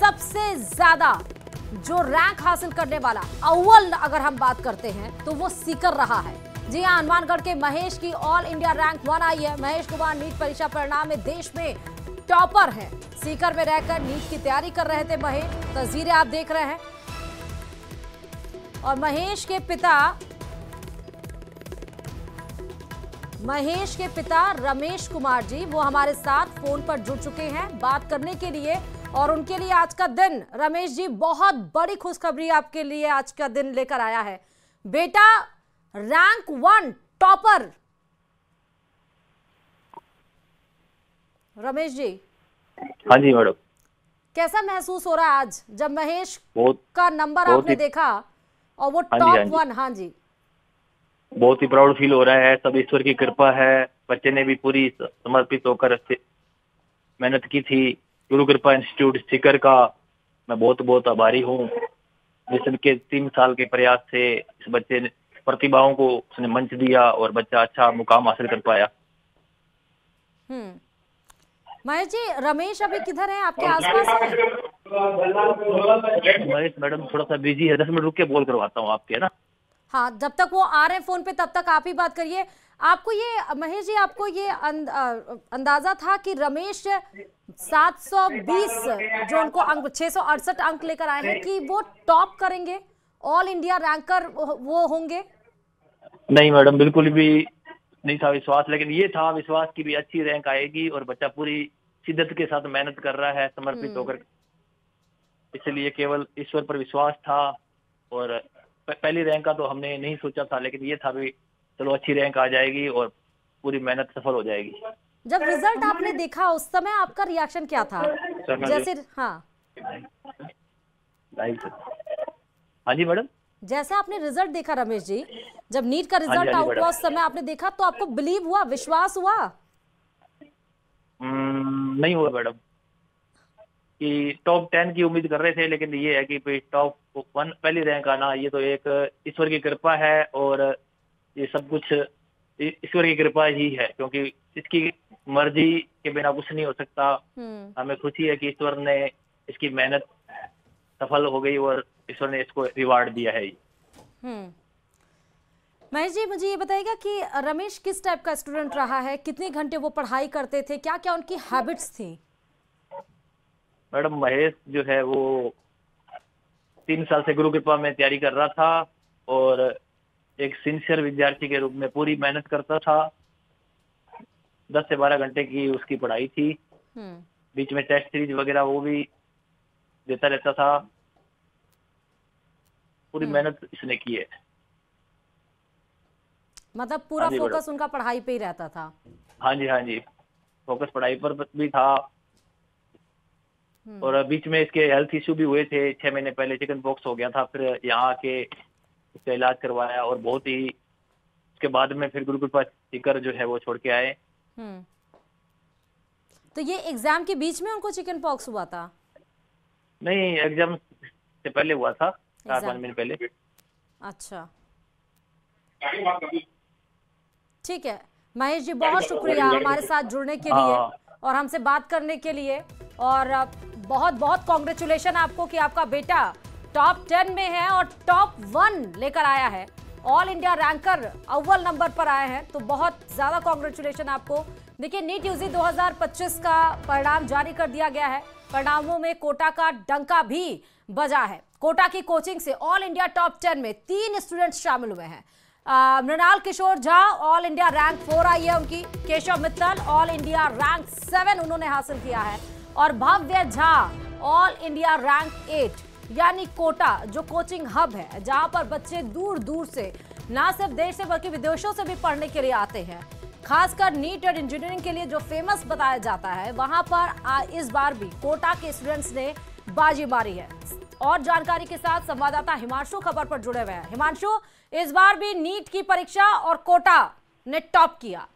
सबसे ज्यादा जो रैंक हासिल करने वाला अव्वल अगर हम बात करते हैं तो वो सीकर रहा है। जी हाँ, हनुमानगढ़ के महेश की ऑल इंडिया रैंक 1 आई है। महेश कुमार नीट परीक्षा परिणाम में देश में टॉपर है। सीकर में रहकर नीट की तैयारी कर रहे थे महेश, तस्वीरें आप देख रहे हैं। और महेश के पिता रमेश कुमार जी वो हमारे साथ फोन पर जुड़ चुके हैं बात करने के लिए, और उनके लिए आज का दिन, रमेश जी, बहुत बड़ी खुशखबरी आपके लिए आज का दिन लेकर आया है। बेटा रैंक 1 टॉपर। रमेश जी। हाँ जी मैडम। कैसा महसूस हो रहा है आज जब महेश का नंबर बहुत आपने देखा और वो हाँ टॉप जी, 1? हाँ जी, बहुत ही प्राउड फील हो रहा है। सब ईश्वर की कृपा है। बच्चे ने भी पूरी समर्पित होकर मेहनत की थी। गुरु कृपा इंस्टीट्यूट सीकर का मैं बहुत बहुत आभारी हूँ, जिसके 3 साल के प्रयास से इस बच्चे ने प्रतिभाओं को उसने मंच दिया और बच्चा अच्छा मुकाम हासिल कर पाया। महेश जी, रमेश अभी किधर है? आपके आसपास है? महेश मैडम थोड़ा सा बिजी है, 10 मिनट रुक के बोल करवाता हूँ आपके, है ना? हाँ, जब तक वो आ रहे हैं फोन पे तब तक आप ही बात करिए। आपको ये महेश जी, आपको ये अंदाजा था कि रमेश 720 जो उनको अंक 668 अंक लेकर आए हैं कि वो टॉप करेंगे, ऑल इंडिया रैंकर वो होंगे? नहीं मैडम, बिल्कुल भी नहीं था विश्वास, लेकिन ये था विश्वास की भी अच्छी रैंक आएगी और बच्चा पूरी शिद्दत के साथ मेहनत कर रहा है समर्पित होकर, इसलिए केवल ईश्वर पर विश्वास था। और पहली रैंक का तो हमने नहीं सोचा था, लेकिन ये था भी चलो अच्छी रैंक आ जाएगी और पूरी मेहनत सफल हो जाएगी। जब रिजल्ट आपने देखा उस समय आपका रिएक्शन क्या था? जैसे हाँ जी मैडम, जैसे आपने रिजल्ट देखा रमेश जी, जब नीट का रिजल्ट आउट हुआ उस समय आपने देखा तो आपको बिलीव हुआ, विश्वास हुआ? नहीं हुआ मैडम, कि टॉप 10 की उम्मीद कर रहे थे, लेकिन ये है कि टॉप 1 पहली रैंक आना ये तो एक ईश्वर की कृपा है, और ये सब कुछ ईश्वर की कृपा ही है, क्योंकि इसकी मर्जी के बिना कुछ नहीं हो सकता। हमें खुशी है कि ईश्वर ने इसकी मेहनत सफल हो गई और ईश्वर ने इसको रिवार्ड दिया है। महेश जी, मुझे ये बताइएगा कि रमेश किस टाइप का स्टूडेंट रहा है? कितने घंटे वो पढ़ाई करते थे? क्या क्या उनकी हैबिट्स थी? मैडम, महेश जो है वो 3 साल से गुरु कृपा में तैयारी कर रहा था और एक सिंसियर विद्यार्थी के रूप में पूरी मेहनत करता था। 10 से 12 घंटे की उसकी पढ़ाई थी। बीच में टेस्ट सीरीज वगैरह वो भी देता रहता था। पूरी मेहनत इसने की है। मतलब पूरा फोकस उनका पढ़ाई पे ही रहता था? हाँ जी, फोकस पढ़ाई पर भी था। और बीच में इसके हेल्थ इश्यू भी हुए थे। 6 महीने पहले चिकन पॉक्स हो गया था, फिर यहाँ आके इसका इलाज करवाया और बहुत ही उसके बाद में फिर गुरु कृपा सीकर जो है वो छोड़ के आए। तो ये एग्जाम के बीच में उनको चिकन पॉक्स हुआ था? नहीं, एग्जाम से पहले हुआ था, 4-5 महीने पहले। अच्छा, ठीक है महेश जी, बहुत शुक्रिया हमारे साथ जुड़ने के लिए और हमसे बात करने के लिए, और बहुत बहुत कॉन्ग्रेचुलेशन आपको कि आपका बेटा टॉप 10 में है और टॉप 1 लेकर आया है, ऑल इंडिया रैंकर अव्वल नंबर पर आए हैं, तो बहुत ज्यादा कॉन्ग्रेचुलेशन आपको। देखिए, नीट यूजी 2025 का परिणाम जारी कर दिया गया है। परिणामों में कोटा का डंका भी बजा है। कोटा की कोचिंग से ऑल इंडिया टॉप 10 में 3 स्टूडेंट्स शामिल हुए हैं। Mrinal Kishore Jha all India rank 4 आई है उनकी। Keshav Mittal all India rank 7 उन्होंने हासिल किया है, और भव्य झा ऑल इंडिया रैंक 8, यानी कोटा जो कोचिंग हब है जहां पर बच्चे दूर दूर से ना सिर्फ देश से बल्कि विदेशों से भी पढ़ने के लिए आते हैं। खासकर नीट और इंजीनियरिंग के लिए जो फेमस बताया जाता है, वहां पर इस बार भी कोटा के स्टूडेंट्स ने बाजी मारी है। और जानकारी के साथ संवाददाता हिमांशु खबर पर जुड़े हुए हैं। हिमांशु, इस बार भी नीट की परीक्षा और कोटा ने टॉप किया।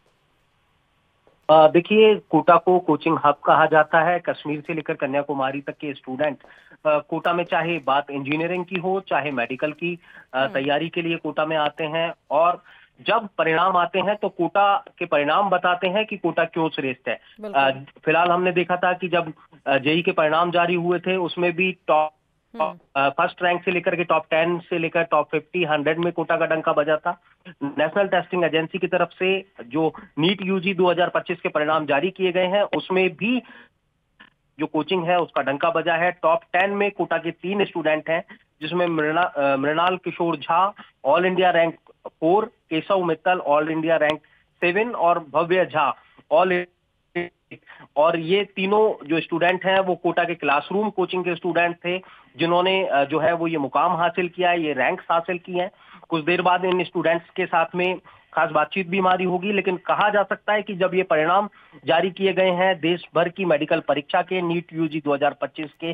देखिए, कोटा को कोचिंग हब कहा जाता है। कश्मीर से लेकर कन्याकुमारी तक के स्टूडेंट कोटा में, चाहे बात इंजीनियरिंग की हो चाहे मेडिकल की, तैयारी के लिए कोटा में आते हैं। और जब परिणाम आते हैं तो कोटा के परिणाम बताते हैं कि कोटा क्यों श्रेष्ठ है। फिलहाल हमने देखा था कि जब जेईई के परिणाम जारी हुए थे उसमें भी टॉप फर्स्ट रैंक से लेकर के टॉप 10 से लेकर टॉप 50, 100 में कोटा का डंका बजा था। नेशनल टेस्टिंग एजेंसी की तरफ से जो नीट यूजी 2025 के परिणाम जारी किए गए हैं उसमें भी जो कोचिंग है उसका डंका बजा है। टॉप 10 में कोटा के 3 स्टूडेंट हैं जिसमें Mrinal Kishore Jha all India rank 4, Keshav Mittal all India rank 7 और भव्य झा ऑल। और ये तीनों जो स्टूडेंट हैं वो कोटा के क्लासरूम कोचिंग के स्टूडेंट थे जिन्होंने जो है वो ये मुकाम हासिल किया है, ये रैंक्स हासिल किए हैं। कुछ देर बाद इन स्टूडेंट्स के साथ में खास बातचीत भी हमारी होगी, लेकिन कहा जा सकता है कि जब ये परिणाम जारी किए गए हैं देश भर की मेडिकल परीक्षा के नीट यूजी 2025 के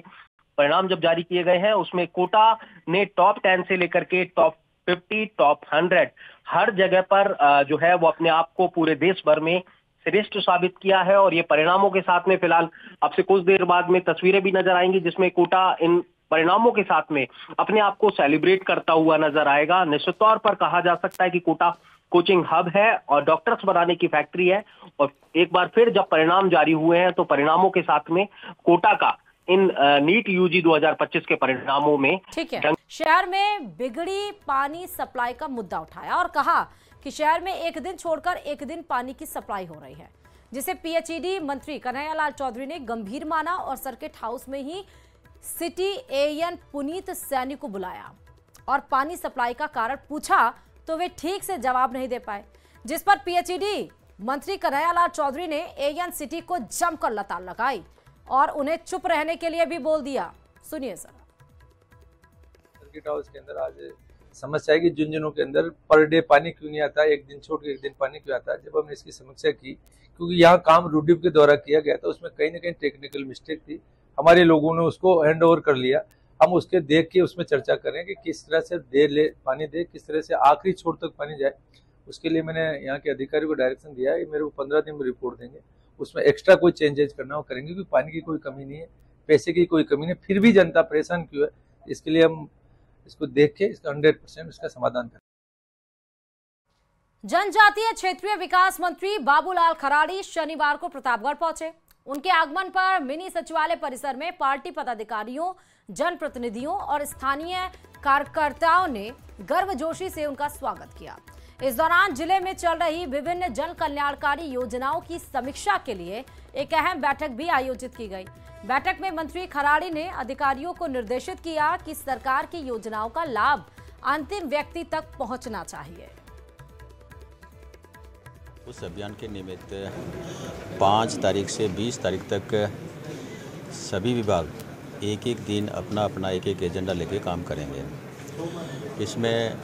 परिणाम जब जारी किए गए हैं उसमें कोटा ने टॉप 10 से लेकर के टॉप 50, टॉप 100 हर जगह पर जो है वो अपने आप को पूरे देश भर में श्रेष्ठ साबित किया है। और ये परिणामों के साथ में फिलहाल आपसे कुछ देर बाद में तस्वीरें भी नजर आएंगी जिसमें कोटा इन परिणामों के साथ में अपने आप को सेलिब्रेट करता हुआ नजर आएगा। निश्चित तौर पर कहा जा सकता है कि कोटा कोचिंग हब है और डॉक्टर्स बनाने की फैक्ट्री है। और एक बार फिर जब परिणाम जारी हुए हैं तो परिणामों के साथ में कोटा का इन नीट यूजी 2025 के परिणामों में ठीक है। शहर में बिगड़ी पानी सप्लाई का मुद्दा उठाया और कहा कि शहर में एक दिन छोड़कर एक दिन पानी की सप्लाई हो रही है, जिसे पीएचईडी मंत्री कन्हैयालाल चौधरी ने गंभीर माना और सर्किट हाउस में ही सिटी एएन पुनीत सैनी को बुलाया और पानी सप्लाई का कारण पूछा तो वे ठीक से जवाब नहीं दे पाए, जिस पर पीएचईडी मंत्री कन्हैयालाल चौधरी ने एएन सिटी को जमकर लताड़ लगाई और उन्हें चुप रहने के लिए भी बोल दिया। सुनिए सर। सर्किट हाउस के अंदर आज समस्या है कि झुंझुनू के अंदर पर डे पानी क्यों नहीं आता, एक दिन छोड़ के एक दिन पानी क्यों आता है। जब हमने इसकी समीक्षा की, क्योंकि यहाँ काम रूडीप के द्वारा किया गया था, उसमें कहीं ना कहीं टेक्निकल मिस्टेक थी, हमारे लोगों ने उसको हैंड ओवर कर लिया। हम उसके देख के उसमें चर्चा करें कि किस तरह से पानी दे, किस तरह से आखिरी छोर तक पानी जाए। उसके लिए मैंने यहाँ के अधिकारी को डायरेक्शन दिया है, मेरे को 15 दिन में रिपोर्ट देंगे, उसमें एक्स्ट्रा कोई चेंजेस करना वो करेंगे, क्योंकि पानी की कोई कमी नहीं है, पैसे की कोई कमी नहीं, फिर भी जनता परेशान क्यों है, इसके लिए हम इसको देख के इसका 100% इसका समाधान करें। जनजातीय क्षेत्रीय विकास मंत्री बाबूलाल खराड़ी शनिवार को प्रतापगढ़ पहुंचे। उनके आगमन पर मिनी सचिवालय परिसर में पार्टी पदाधिकारियों, जनप्रतिनिधियों और स्थानीय कार्यकर्ताओं ने गर्मजोशी से उनका स्वागत किया। इस दौरान जिले में चल रही विभिन्न जन कल्याणकारी योजनाओं की समीक्षा के लिए एक अहम बैठक भी आयोजित की गई। बैठक में मंत्री खराड़ी ने अधिकारियों को निर्देशित किया कि सरकार की योजनाओं का लाभ अंतिम व्यक्ति तक पहुंचना चाहिए। उस अभियान के निमित्त 5 तारीख से 20 तारीख तक सभी विभाग एक एक दिन अपना अपना एक एक एजेंडा लेके काम करेंगे। इसमें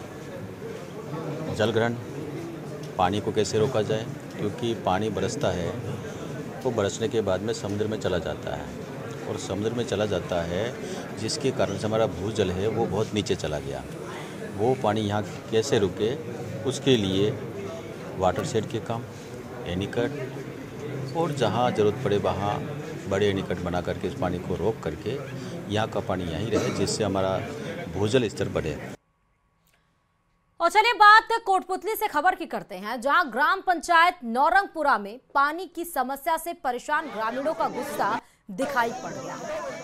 जल ग्रहण, पानी को कैसे रोका जाए, क्योंकि पानी बरसता है वो बरसने के बाद में समुद्र में चला जाता है और समुद्र में चला जाता है जिसके कारण से हमारा भूजल है वो बहुत नीचे चला गया। वो पानी यहाँ कैसे रुके, उसके लिए वाटर शेड के काम, एनीकट, और जहाँ ज़रूरत पड़े वहाँ बड़े एनीकट बना करके इस पानी को रोक करके यहाँ का पानी यहीं रहे, जिससे हमारा भूजल स्तर बढ़े। और चलिए बात कोटपुतली से खबर की करते हैं, जहां ग्राम पंचायत नौरंगपुरा में पानी की समस्या से परेशान ग्रामीणों का गुस्सा दिखाई पड़ गया।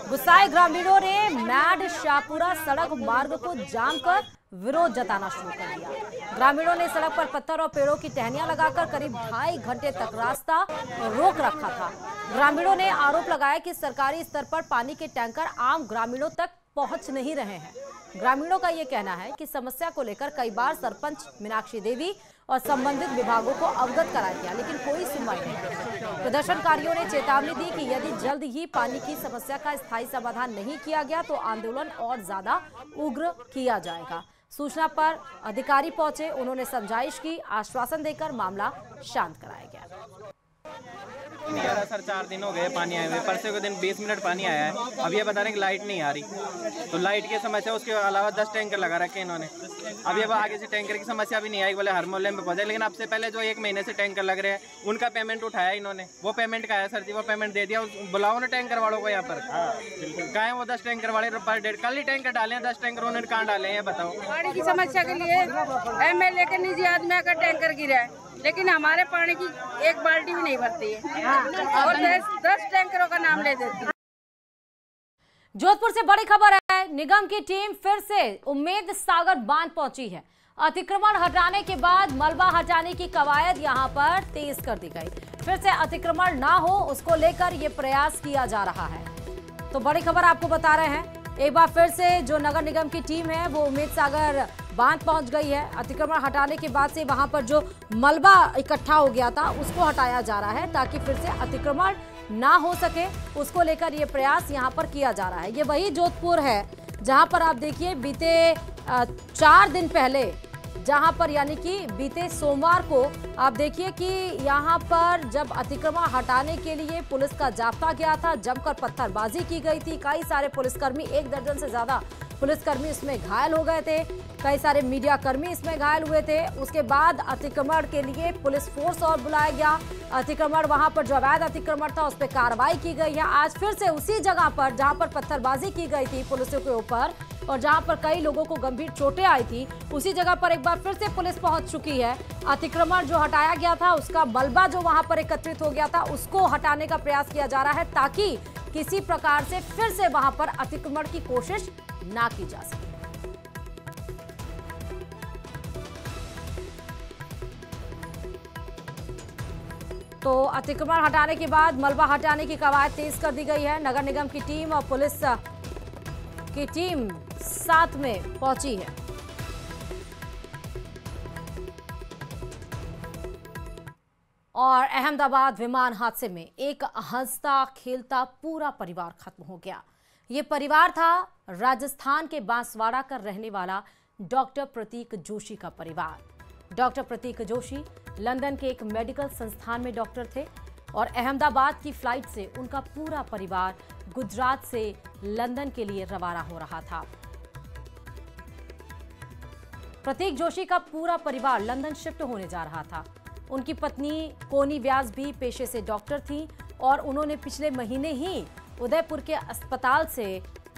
गुस्साए ग्रामीणों ने मैड शाहपुरा सड़क मार्ग को जाम कर विरोध जताना शुरू कर दिया। ग्रामीणों ने सड़क पर पत्थर और पेड़ों की टहनियां लगाकर करीब 2.5 घंटे तक रास्ता रोक रखा था। ग्रामीणों ने आरोप लगाया कि सरकारी स्तर पर पानी के टैंकर आम ग्रामीणों तक पहुंच नहीं रहे हैं। ग्रामीणों का यह कहना है कि समस्या को लेकर कई बार सरपंच मीनाक्षी देवी और संबंधित विभागों को अवगत कराया गया, लेकिन कोई सुनवाई नहीं। प्रदर्शनकारियों ने चेतावनी दी कि यदि जल्द ही पानी की समस्या का स्थायी समाधान नहीं किया गया तो आंदोलन और ज्यादा उग्र किया जाएगा। सूचना पर अधिकारी पहुंचे, उन्होंने समझाइश की, आश्वासन देकर मामला शांत कराया गया। नहीं आ रहा सर, 4 दिन हो गए पानी आए हुए। परसों के दिन 20 मिनट पानी आया है। अब ये बता रहे हैं कि लाइट नहीं आ रही, तो लाइट की समस्या, उसके अलावा 10 टैंकर लगा रखे हैं इन्होंने। अब ये आगे से टैंकर की समस्या भी नहीं आई, बोले हर मोहल्ले में पहुंचे, लेकिन अब से पहले जो 1 महीने से टैंकर लग रहे हैं उनका पेमेंट उठाया इन्होंने। वो पेमेंट का है सर जी, वो पेमेंट दे दिया। बुलाओ ना टैंकर वालों को यहाँ पर, कहाँ है वो 10 टैंकर वाले पर डेढ़? कल ही टैंकर डाले हैं 10 टैंकर, उन्होंने कहाँ डाले हैं बताओ? पानी की समस्या के लिए MLA के निजी आदमी आकर टैंकर गिरा है, लेकिन हमारे पानी की एक बाल्टी भी नहीं भरती है और 10 टैंकरों का नाम ले देती है। जोधपुर से बड़ी खबर है, निगम की टीम फिर से उम्मेद सागर बांध पहुंची है। अतिक्रमण हटाने के बाद मलबा हटाने की कवायद यहां पर तेज कर दी गई। फिर से अतिक्रमण ना हो उसको लेकर यह प्रयास किया जा रहा है। तो बड़ी खबर आपको बता रहे हैं, एक बार फिर से जो नगर निगम की टीम है वो उम्मेद सागर बांध पहुंच गई है। अतिक्रमण हटाने के बाद से वहां पर जो मलबा इकट्ठा हो गया था उसको हटाया जा रहा है, ताकि फिर से अतिक्रमण ना हो सके, उसको लेकर ये प्रयास यहां पर किया जा रहा है। ये वही जोधपुर है जहां पर आप देखिए बीते 4 दिन पहले, जहां पर यानी कि बीते सोमवार को आप देखिए कि यहां पर जब अतिक्रमण हटाने के लिए पुलिस का जाप्ता गया था, जमकर पत्थरबाजी की गई थी। कई सारे पुलिसकर्मी, 1 दर्जन से ज्यादा पुलिसकर्मी इसमें घायल हो गए थे, कई सारे मीडिया कर्मी इसमें घायल हुए थे। उसके बाद अतिक्रमण के लिए पुलिस फोर्स और बुलाया गया। अतिक्रमण, वहां पर जो अवैध अतिक्रमण था उस पर कार्रवाई की गई है। आज फिर से उसी जगह पर जहां पर पत्थरबाजी की गई थी पुलिसों के ऊपर और जहां पर कई लोगों को गंभीर चोटें आई थी, उसी जगह पर एक बार फिर से पुलिस पहुंच चुकी है। अतिक्रमण जो हटाया गया था उसका मलबा जो वहां पर एकत्रित हो गया था उसको हटाने का प्रयास किया जा रहा है, ताकि किसी प्रकार से फिर से वहां पर अतिक्रमण की कोशिश ना की जा सके। तो अतिक्रमण हटाने के बाद मलबा हटाने की कवायद तेज कर दी गई है। नगर निगम की टीम और पुलिस की टीम साथ में पहुंची है। और अहमदाबाद विमान हादसे में एक हंसता खेलता पूरा परिवार खत्म हो गया। ये परिवार था राजस्थान के बांसवाड़ा का रहने वाला डॉक्टर प्रतीक जोशी का परिवार। डॉक्टर प्रतीक जोशी लंदन के एक मेडिकल संस्थान में डॉक्टर थे और अहमदाबाद की फ्लाइट से उनका पूरा परिवार गुजरात से लंदन के लिए रवाना हो रहा था। प्रतीक जोशी का पूरा परिवार लंदन शिफ्ट होने जा रहा था। उनकी पत्नी कोनी व्यास भी पेशे से डॉक्टर थी और उन्होंने पिछले महीने ही उदयपुर के अस्पताल से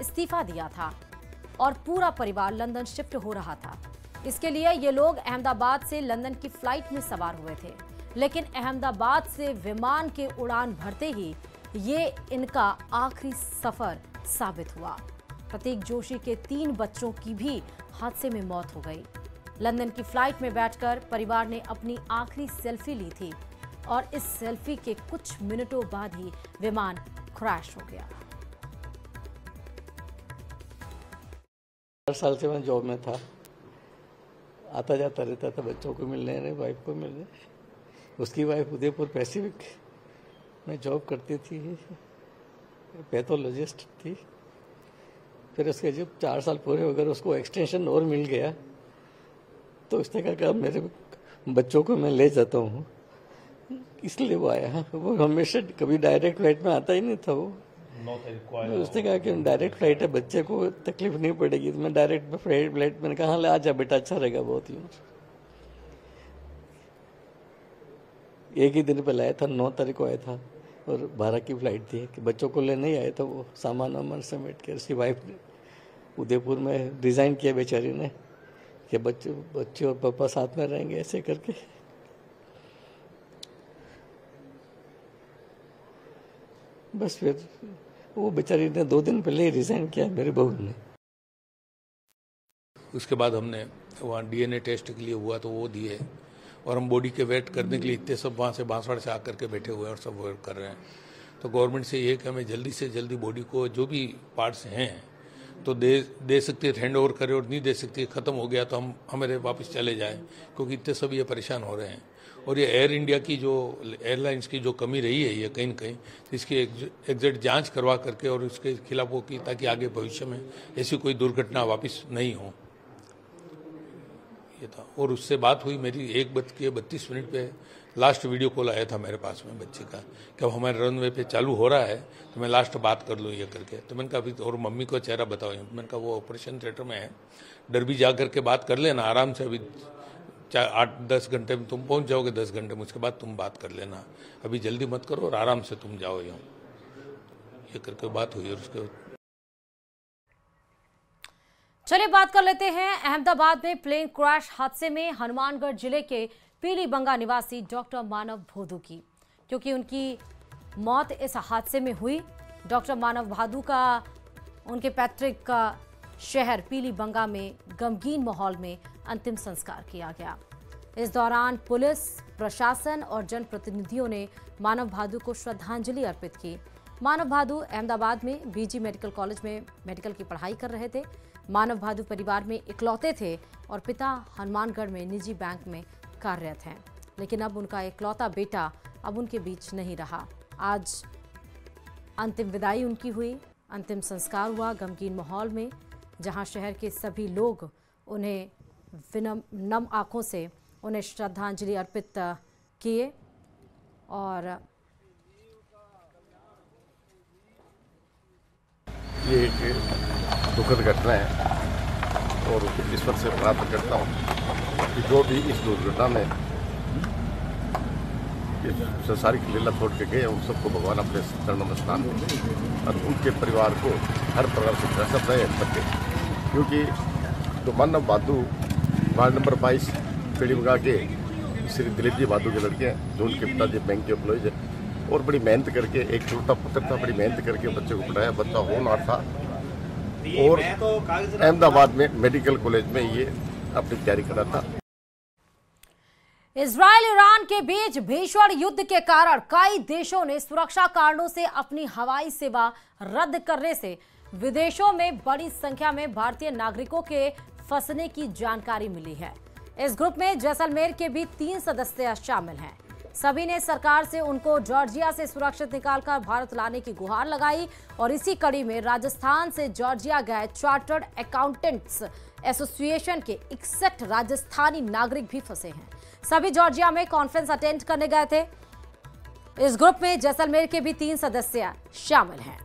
इस्तीफा दिया था और पूरा परिवार लंदन शिफ्ट हो रहा था। इसके लिए ये लोग अहमदाबाद से लंदन की फ्लाइट में सवार हुए थे, लेकिन अहमदाबाद से विमान के उड़ान भरते ही ये इनका आखिरी सफर साबित हुआ। प्रतीक जोशी के 3 बच्चों की भी हादसे में मौत हो गई। लंदन की फ्लाइट में बैठकर परिवार ने अपनी आखिरी सेल्फी ली थी और इस सेल्फी के कुछ मिनटों बाद ही विमान क्रैश हो गया। 4 साल से मैं जॉब में था, आता जाता रहता था बच्चों को मिलने, वाइफ को मिलने। उसकी वाइफ उदयपुर पैसिफिक में जॉब करती थी, पैथोलॉजिस्ट थी। फिर उसके जब 4 साल पूरे हो गए उसको एक्सटेंशन और मिल गया, तो उसने कहा कि मेरे बच्चों को मैं ले जाता हूँ, इसलिए वो आया। वो हमेशा कभी डायरेक्ट फ्लाइट में आता ही नहीं था। वो उसने कहा कि डायरेक्ट फ्लाइट है, बच्चे को तकलीफ नहीं पड़ेगी। तो मैं डायरेक्ट फ्लाइट, मैंने कहा ले आ जा बेटा, अच्छा रहेगा बहुत। यूँ एक ही दिन पहले आया था, 9 तारीख को आया था और 12 की फ्लाइट थी कि बच्चों को लेने ही आया था। वो सामान वामान समेट के उसकी वाइफ ने उदयपुर में रिजाइन किया बेचारी ने कि बच्चे और पापा साथ में रहेंगे, ऐसे करके। बस फिर वो बेचारी ने 2 दिन पहले ही रिजाइन किया, मेरी बहू ने। उसके बाद हमने वहाँ DNA टेस्ट के लिए हुआ तो वो दिए, और हम बॉडी के वेट करने के लिए इतने सब वहाँ से बांसवाड़ा से आकर के बैठे हुए हैं और सब वेट कर रहे हैं। तो गवर्नमेंट से ये कि हमें जल्दी से जल्दी बॉडी को जो भी पार्ट्स हैं तो दे सकती है, हैंड ओवर करे, और नहीं दे सकती, ख़त्म हो गया तो हम हमारे वापस चले जाएं, क्योंकि इतने सब ये परेशान हो रहे हैं। और ये एयर इंडिया की जो एयरलाइंस की जो कमी रही है ये कहीं न कहीं, इसकी एग्जैक्ट जांच करवा करके और इसके खिलाफ वो की, ताकि आगे भविष्य में ऐसी कोई दुर्घटना वापस नहीं हो। ये था। और उससे बात हुई मेरी 1:32 पे लास्ट वीडियो कॉल आया था मेरे पास में बच्चे का कि अब हमारे रनवे पे चालू हो रहा है तो मैं लास्ट बात कर लूँ ये करके। तो मैंने कहा अभी और मम्मी को चेहरा बताओ। मैंने कहा वो ऑपरेशन थिएटर में है, डरबी जा करके बात कर लेना आराम से, अभी 8-10 घंटे में तुम पहुंच जाओगे, 10 घंटे में उसके बाद तुम बात कर लेना, अभी जल्दी मत करो और आराम से तुम जाओ यहाँ। ये करके बात हुई। और उसके चलिए बात कर लेते हैं अहमदाबाद में प्लेन क्रैश हादसे में हनुमानगढ़ जिले के पीलीबंगा निवासी डॉक्टर मानव भादू की, क्योंकि उनकी मौत इस हादसे में हुई। डॉक्टर मानव भादू का उनके पैतृक का शहर पीलीबंगा में गमगीन माहौल में अंतिम संस्कार किया गया। इस दौरान पुलिस, प्रशासन और जनप्रतिनिधियों ने मानव भादू को श्रद्धांजलि अर्पित की। मानव भादू अहमदाबाद में बीजी मेडिकल कॉलेज में मेडिकल की पढ़ाई कर रहे थे। मानव भादू परिवार में इकलौते थे और पिता हनुमानगढ़ में निजी बैंक में कार्यरत हैं, लेकिन अब उनका इकलौता बेटा अब उनके बीच नहीं रहा। आज अंतिम विदाई उनकी हुई, अंतिम संस्कार हुआ गमगीन माहौल में, जहां शहर के सभी लोग उन्हें नम आंखों से उन्हें श्रद्धांजलि अर्पित किए। और ये एक दुखद घटना है और ईश्वर से प्रार्थना करता हूँ कि जो भी इस दुर्घटना में संसारिक लीला छोड़ के गए उन सबको भगवान अपने चरणों में स्नान करें और उनके परिवार को हर प्रकार से दर्शक रहे सके। क्योंकि तो मानव भादू वार्ड नंबर 22 पीलीबंगा के श्री दिलीप जी भादू के लड़के हैं, जो उनके पिताजी बैंक के एम्प्लॉइज है और बड़ी मेहनत करके, एक छोटा पुत्र था, बड़ी मेहनत करके बच्चे को पढ़ाया। बच्चा होनहार था और अहमदाबाद में मेडिकल कॉलेज में ये अपनी तैयारी कर रहा था। इजराइल ईरान के बीच भीषण युद्ध के कारण कई देशों ने सुरक्षा कारणों से अपनी हवाई सेवा रद्द करने से विदेशों में बड़ी संख्या में भारतीय नागरिकों के फंसने की जानकारी मिली है। इस ग्रुप में जैसलमेर के भी 3 सदस्य शामिल हैं। सभी ने सरकार से उनको जॉर्जिया से सुरक्षित निकालकर भारत लाने की गुहार लगाई और इसी कड़ी में राजस्थान से जॉर्जिया गए चार्टर्ड अकाउंटेंट्स एसोसिएशन के 61 राजस्थानी नागरिक भी फंसे हैं। सभी जॉर्जिया में कॉन्फ्रेंस अटेंड करने गए थे। इस ग्रुप में जैसलमेर के भी 3 सदस्य शामिल हैं।